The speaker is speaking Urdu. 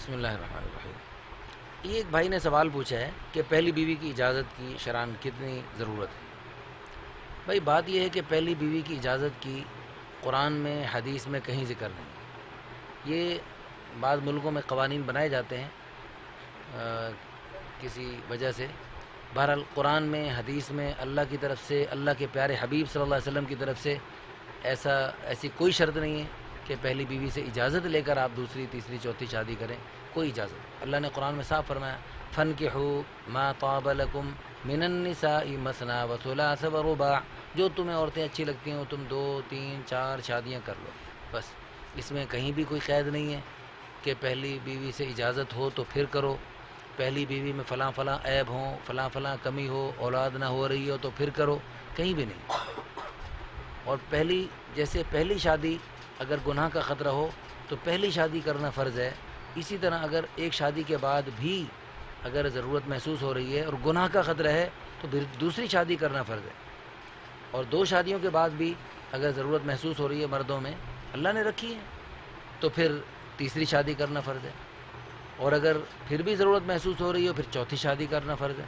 بسم اللہ الرحمن الرحیم۔ یہ ایک بھائی نے سوال پوچھا ہے کہ پہلی بیوی کی اجازت کی شرعاً کتنی ضرورت ہے۔ بھائی بات یہ ہے کہ پہلی بیوی کی اجازت کی قرآن میں حدیث میں کہیں ذکر نہیں۔ یہ بعض ملکوں میں قوانین بنائے جاتے ہیں کسی وجہ سے۔ بہرحال قرآن میں حدیث میں اللہ کی طرف سے، اللہ کے پیارے حبیب صلی اللہ علیہ وسلم کی طرف سے ایسی کوئی شرط نہیں ہے کہ پہلی بیوی سے اجازت لے کر آپ دوسری تیسری چوتھی شادی کریں، کوئی اجازت۔ اللہ نے قرآن میں صاف فرمایا فَانْكِحُوا مَا طَابَ لَكُم مِّنَ النِّسَاءِ مَثْنَىٰ وَثُلَاثَ وَرُبَاعَ، جو تمہیں عورتیں اچھی لگتی ہیں وہ تم 2 3 4 شادیاں کر لو، بس۔ اس میں کہیں بھی کوئی قید نہیں ہے کہ پہلی بیوی سے اجازت ہو تو پھر کرو، پہلی بیوی میں فلاں فلاں عیب ہوں، فلاں فلاں کمی ہو، اولاد نہ ہو رہی ہو تو پھر کرو، کہیں بھی نہیں۔ اور پہلی شادی اگر گناہ کا خطرہ ہو تو پہلی شادی کرنا فرض ہے۔ اسی طرح اگر ایک شادی کے بعد بھی اگر ضرورت محسوس ہو رہی ہے اور گناہ کا خطرہ ہے تو پھر دوسری شادی کرنا فرض ہے۔ اور 2 شادیوں کے بعد بھی اگر ضرورت محسوس ہو رہی ہے مردوں میں، اللہ نے رکھی ہے، تو پھر تیسری شادی کرنا فرض ہے۔ اور اگر پھر بھی ضرورت محسوس ہو رہی ہے پھر چوتھی شادی کرنا فرض ہے۔